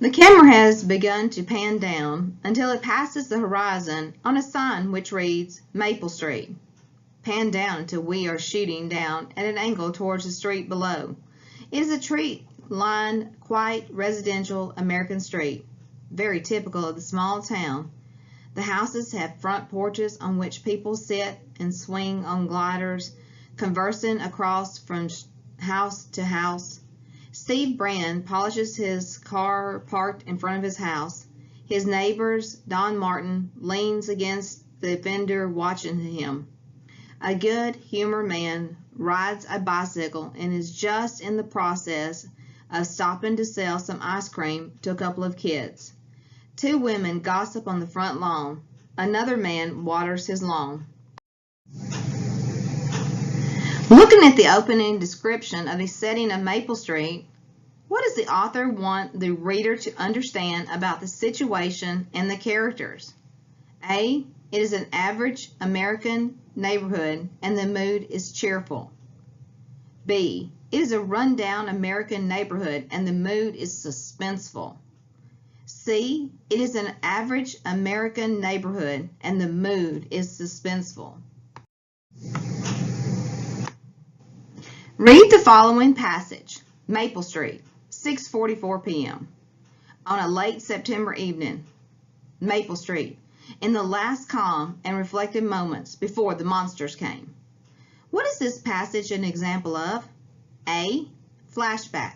The camera has begun to pan down until it passes the horizon on a sign which reads Maple Street. Pan down until we are shooting down at an angle towards the street below. It is a tree-lined, quiet, residential American street, very typical of the small town. The houses have front porches on which people sit and swing on gliders, conversing across from house to house. Steve Brand polishes his car parked in front of his house. His neighbor's Don Martin leans against the fender watching him. A good humor man rides a bicycle and is just in the process of stopping to sell some ice cream to a couple of kids. Two women gossip on the front lawn. Another man waters his lawn. Looking at the opening description of a setting of Maple Street, what does the author want the reader to understand about the situation and the characters? A. It is an average American neighborhood and the mood is cheerful. B. It is a rundown American neighborhood and the mood is suspenseful. C. It is an average American neighborhood and the mood is suspenseful. Read the following passage. Maple Street, 6:44 p.m. On a late September evening. Maple Street, in the last calm and reflective moments before the monsters came. What is this passage an example of? A. Flashback.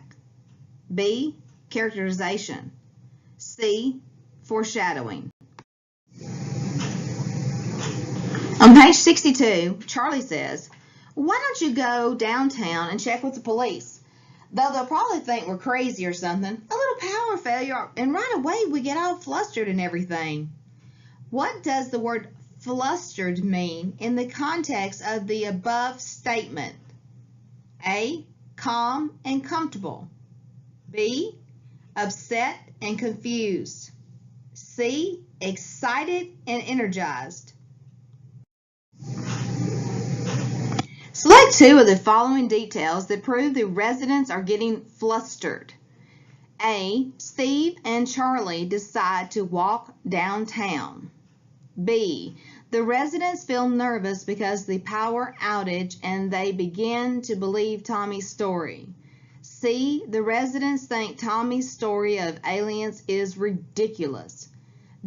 B. Characterization. C. Foreshadowing. On page 62, Charlie says, "Why don't you go downtown and check with the police? Though they'll probably think we're crazy or something. A little power failure, and right away we get all flustered and everything." What does the word flustered mean in the context of the above statement? A. Calm and comfortable. B. Upset and confused. C. Excited and energized. Select two of the following details that prove the residents are getting flustered. A. Steve and Charlie decide to walk downtown. B. The residents feel nervous because of the power outage and they begin to believe Tommy's story. C. The residents think Tommy's story of aliens is ridiculous.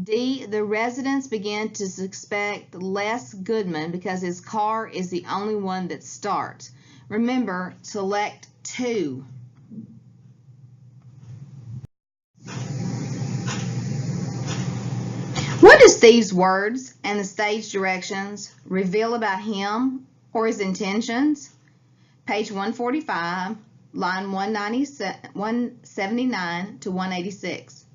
D. The residents begin to suspect Les Goodman because his car is the only one that starts. Remember, select two. What do Steve's words and the stage directions reveal about him or his intentions? Page 145, line 179 to 186.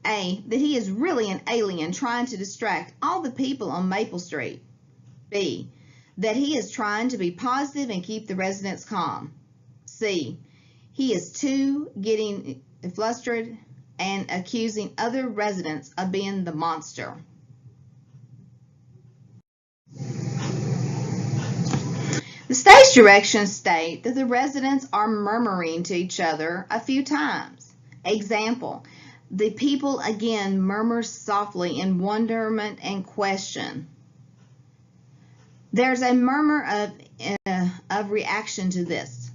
A. That he is really an alien trying to distract all the people on Maple Street. B. That he is trying to be positive and keep the residents calm. C. He is too getting flustered and accusing other residents of being the monster. The stage directions state that the residents are murmuring to each other a few times. Example, the people again murmur softly in wonderment and question. There's a murmur of reaction to this.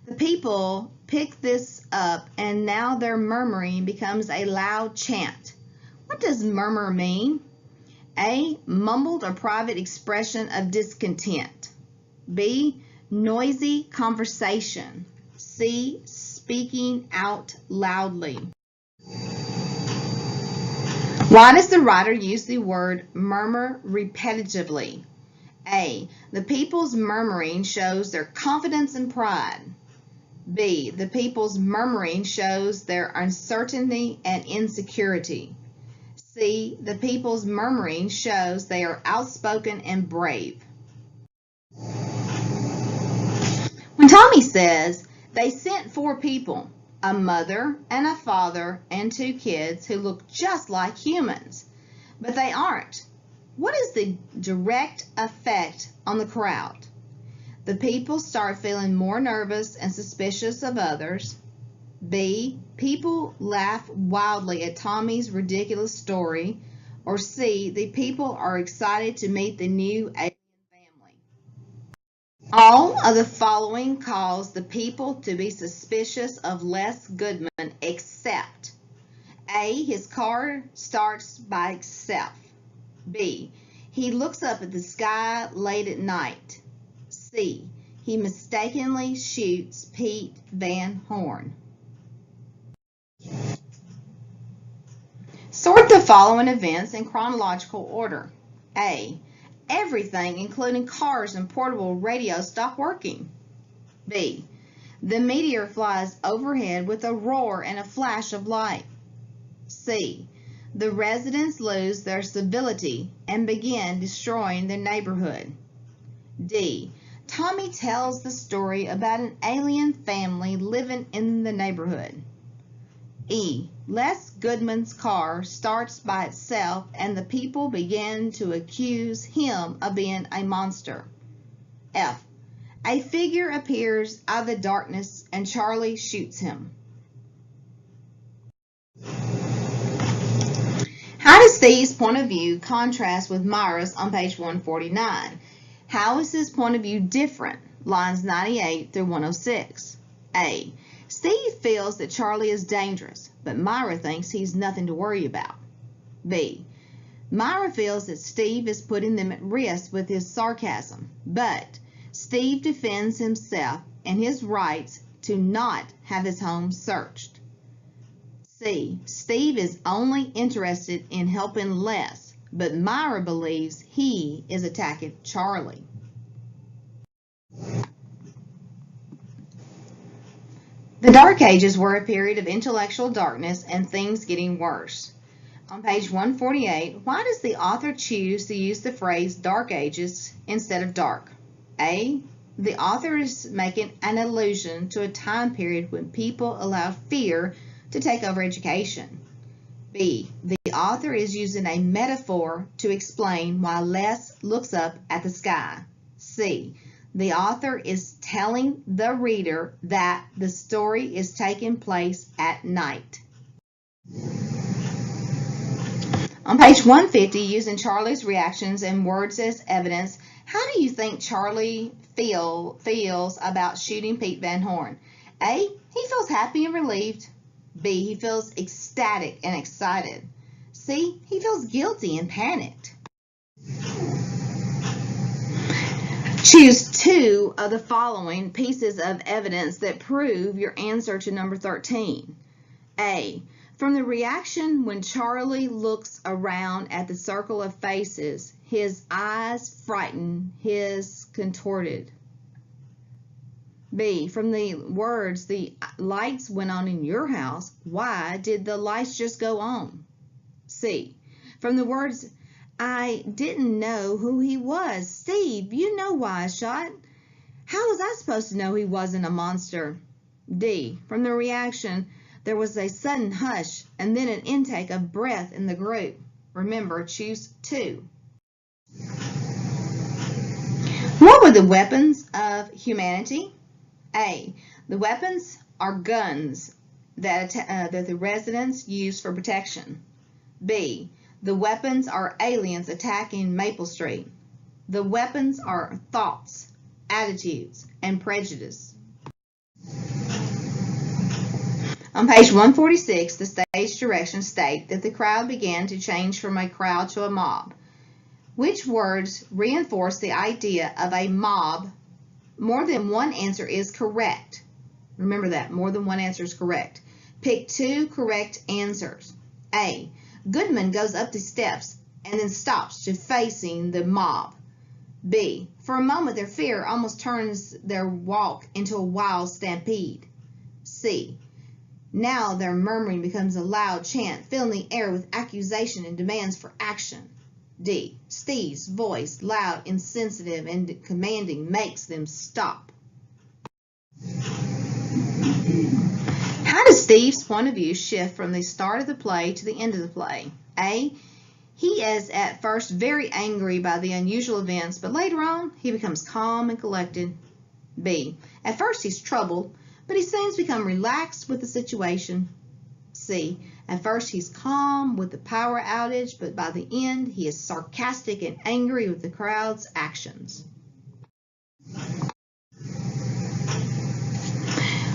The people pick this up and now their murmuring becomes a loud chant. What does murmur mean? A. Mumbled or private expression of discontent. B. Noisy conversation. C. Speaking out loudly. Why does the writer use the word murmur repetitively? A. The people's murmuring shows their confidence and pride. B. The people's murmuring shows their uncertainty and insecurity. C. The people's murmuring shows they are outspoken and brave. When Tommy says they sent 4 people, a mother and a father and 2 kids who look just like humans, but they aren't, what is the direct effect on the crowd? The people start feeling more nervous and suspicious of others. B. People laugh wildly at Tommy's ridiculous story. Or C. The people are excited to meet the new alien family. All of the following cause the people to be suspicious of Les Goodman except A. His car starts by itself. B. He looks up at the sky late at night. C. He mistakenly shoots Pete Van Horn. Sort the following events in chronological order. A. Everything, including cars and portable radios, stop working. B. The meteor flies overhead with a roar and a flash of light. C. The residents lose their civility and begin destroying their neighborhood. D. Tommy tells the story about an alien family living in the neighborhood. E. Les Goodman's car starts by itself and the people begin to accuse him of being a monster. F. A figure appears out of the darkness and Charlie shoots him. How does Steve's point of view contrast with Myra's on page 149? How is his point of view different? Lines 98 through 106. A. Steve feels that Charlie is dangerous, but Myra thinks he's nothing to worry about. B. Myra feels that Steve is putting them at risk with his sarcasm, but Steve defends himself and his rights to not have his home searched. C. Steve is only interested in helping Les, but Myra believes he is attacking Charlie. The Dark Ages were a period of intellectual darkness and things getting worse. On page 148, why does the author choose to use the phrase Dark Ages instead of dark? A. The author is making an allusion to a time period when people allowed fear to take over education. B. The author is using a metaphor to explain why Les looks up at the sky. C. The author is telling the reader that the story is taking place at night. On page 150, using Charlie's reactions and words as evidence, how do you think Charlie feels about shooting Pete Van Horn? A. He feels happy and relieved. B. He feels ecstatic and excited. C. He feels guilty and panicked. Choose two of the following pieces of evidence that prove your answer to number 13. A. From the reaction when Charlie looks around at the circle of faces, his eyes frighten, his contorted. B. From the words, the lights went on in your house, why did the lights just go on? C. From the words, I didn't know who he was. Steve, you know why I shot. How was I supposed to know he wasn't a monster? D. From the reaction, there was a sudden hush and then an intake of breath in the group. Remember, choose two. What were the weapons of humanity? A. The weapons are guns that the residents use for protection. B. The weapons are aliens attacking Maple Street. The weapons are thoughts, attitudes, and prejudice. On page 146, the stage directions state that the crowd began to change from a crowd to a mob. Which words reinforce the idea of a mob? More than one answer is correct. Remember that, more than one answer is correct. Pick two correct answers. A. Goodman goes up the steps and then stops to facing the mob. B. For a moment, their fear almost turns their walk into a wild stampede. C. Now their murmuring becomes a loud chant, filling the air with accusation and demands for action. D. Steve's voice, loud, insensitive, and commanding, makes them stop. How does Steve's point of view shift from the start of the play to the end of the play? A. He is at first very angry by the unusual events, but later on he becomes calm and collected. B. At first he's troubled, but he seems to become relaxed with the situation. C. At first he's calm with the power outage, but by the end he is sarcastic and angry with the crowd's actions.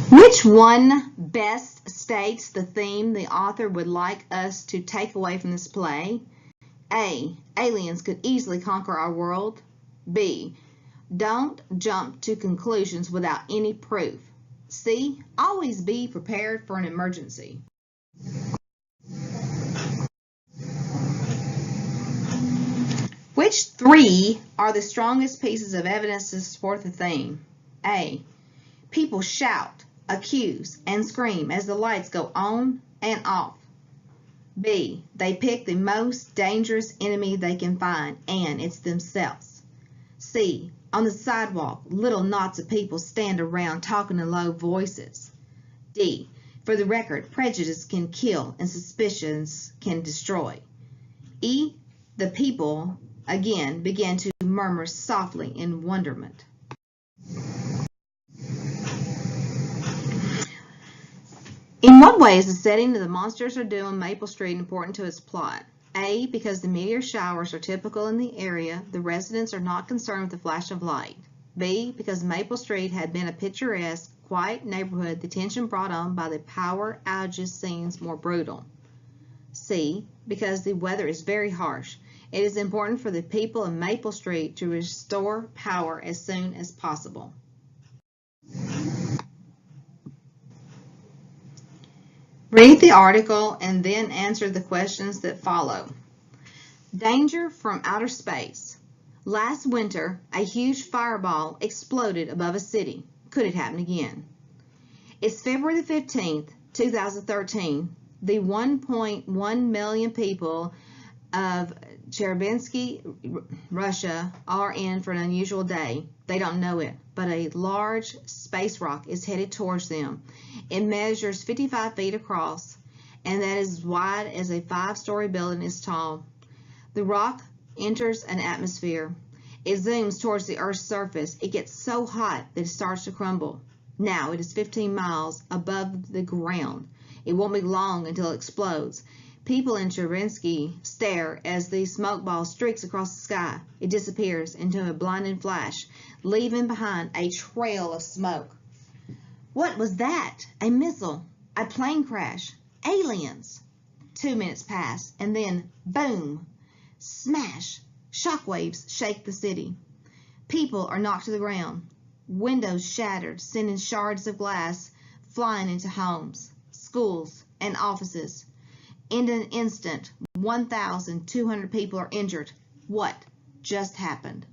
Which one best states the theme the author would like us to take away from this play? A. Aliens could easily conquer our world. B. Don't jump to conclusions without any proof. C. Always be prepared for an emergency. Which three are the strongest pieces of evidence to support the theme? A. People shout, accuse, and scream as the lights go on and off. B. They pick the most dangerous enemy they can find, and it's themselves. C. On the sidewalk, little knots of people stand around talking in low voices. D. For the record, prejudice can kill and suspicions can destroy. E. The people, again, began to murmur softly in wonderment. In what way is the setting of the Monsters Are Due on Maple Street important to its plot? A. Because the meteor showers are typical in the area, the residents are not concerned with the flash of light. B. Because Maple Street had been a picturesque, quiet neighborhood, the tension brought on by the power outages seems more brutal. C. Because the weather is very harsh. It is important for the people of Maple Street to restore power as soon as possible. Read the article and then answer the questions that follow. Danger from outer space. Last winter, a huge fireball exploded above a city. Could it happen again? It's February the 15th, 2013. The 1.1 million people of Chelyabinsk, Russia are in for an unusual day. They don't know it, but a large space rock is headed towards them. It measures 55 feet across, and that is as wide as a 5-story building is tall. The rock enters an atmosphere. It zooms towards the Earth's surface. It gets so hot that it starts to crumble. Now it is 15 miles above the ground. It won't be long until it explodes. People in Chelyabinsk stare as the smoke ball streaks across the sky. It disappears into a blinding flash, leaving behind a trail of smoke. What was that? A missile? A plane crash? Aliens? 2 minutes pass, and then, boom! Smash! Shockwaves shake the city. People are knocked to the ground. Windows shattered, sending shards of glass flying into homes, schools, and offices. In an instant, 1,200 people are injured. What just happened?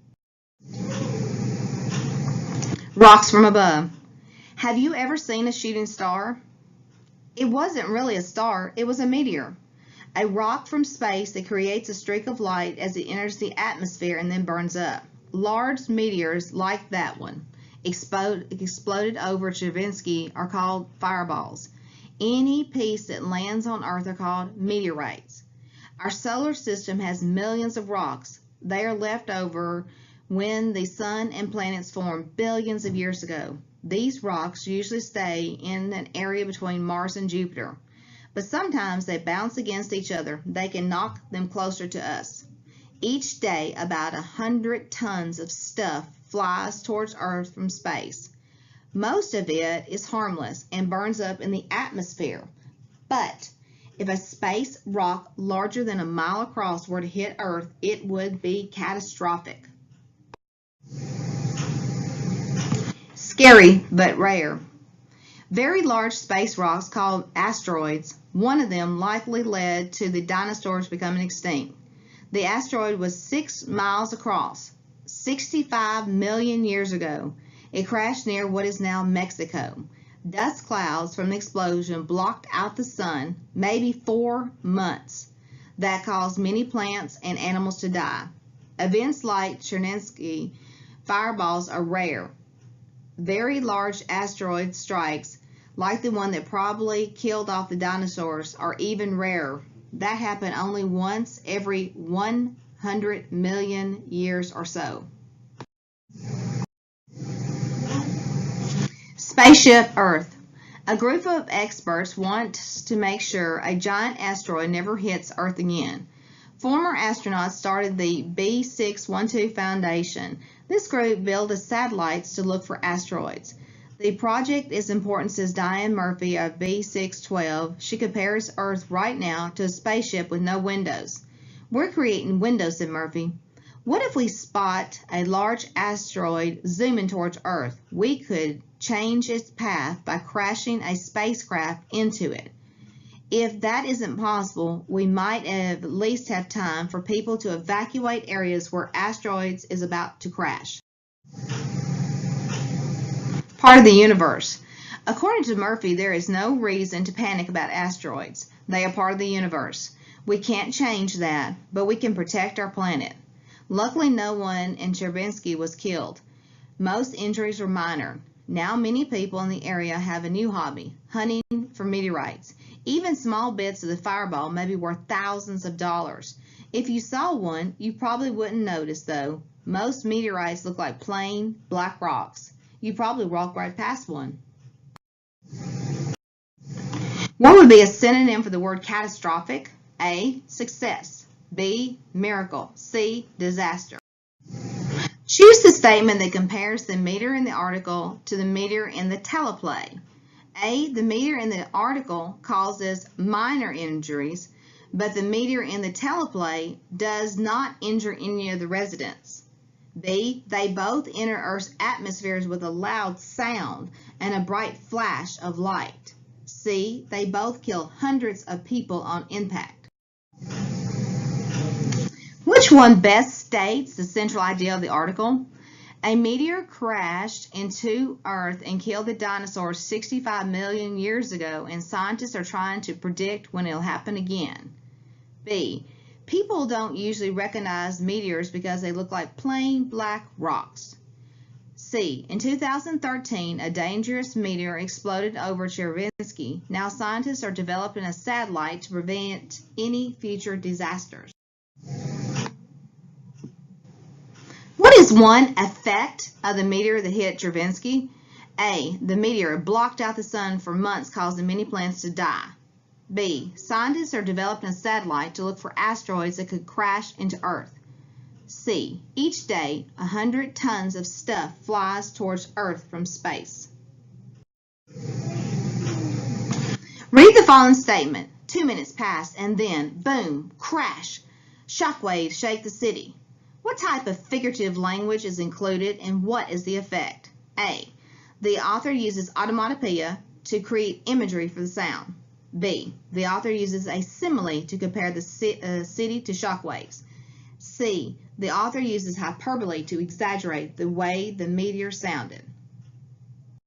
Rocks from above. Have you ever seen a shooting star? It wasn't really a star, it was a meteor. A rock from space that creates a streak of light as it enters the atmosphere and then burns up. Large meteors like that one exploded over Chelyabinsk are called fireballs. Any piece that lands on Earth are called meteorites. Our solar system has millions of rocks. They are left over when the sun and planets formed billions of years ago. These rocks usually stay in an area between Mars and Jupiter, but sometimes they bounce against each other. They can knock them closer to us. Each day, about 100 tons of stuff flies towards Earth from space. Most of it is harmless and burns up in the atmosphere. But if a space rock larger than a mile across were to hit Earth, it would be catastrophic. Scary but rare. Very large space rocks called asteroids. One of them likely led to the dinosaurs becoming extinct. The asteroid was 6 miles across, 65 million years ago. It crashed near what is now Mexico. Dust clouds from the explosion blocked out the sun, maybe 4 months. That caused many plants and animals to die. Events like Chelyabinsk fireballs are rare. Very large asteroid strikes, like the one that probably killed off the dinosaurs, are even rarer. That happened only once every 100 million years or so. Spaceship Earth. A group of experts wants to make sure a giant asteroid never hits Earth again. Former astronauts started the B612 Foundation. This group built satellites to look for asteroids. The project is important, says Diane Murphy of B612. She compares Earth right now to a spaceship with no windows. We're creating windows, said Murphy. What if we spot a large asteroid zooming towards Earth? We could change its path by crashing a spacecraft into it. If that isn't possible, we might at least have time for people to evacuate areas where asteroids is about to crash. Part of the universe. According to Murphy, there is no reason to panic about asteroids. They are part of the universe. We can't change that, but we can protect our planet. Luckily, no one in Chelyabinsk was killed. Most injuries were minor. Now many people in the area have a new hobby, hunting for meteorites. Even small bits of the fireball may be worth thousands of dollars. If you saw one, you probably wouldn't notice, though. Most meteorites look like plain black rocks. You probably walk right past one. What would be a synonym for the word catastrophic? A, success. B, miracle. C, disaster. Choose the statement that compares the meteor in the article to the meteor in the teleplay. A, the meteor in the article causes minor injuries, but the meteor in the teleplay does not injure any of the residents. B, they both enter Earth's atmospheres with a loud sound and a bright flash of light. C, they both kill hundreds of people on impact. Which one best states the central idea of the article? A meteor crashed into Earth and killed the dinosaurs 65 million years ago, and scientists are trying to predict when it'll happen again. B, people don't usually recognize meteors because they look like plain black rocks. C, in 2013, a dangerous meteor exploded over Chelyabinsk. Now scientists are developing a satellite to prevent any future disasters. What is one effect of the meteor that hit Chelyabinsk? A, the meteor blocked out the sun for months, causing many plants to die. B, scientists are developing a satellite to look for asteroids that could crash into Earth. C, each day 100 tons of stuff flies towards Earth from space. Read the following statement. 2 minutes pass and then, boom, crash. Shockwaves shake the city. What type of figurative language is included and what is the effect? A, the author uses onomatopoeia to create imagery for the sound. B, the author uses a simile to compare the city to shockwaves. C, the author uses hyperbole to exaggerate the way the meteor sounded.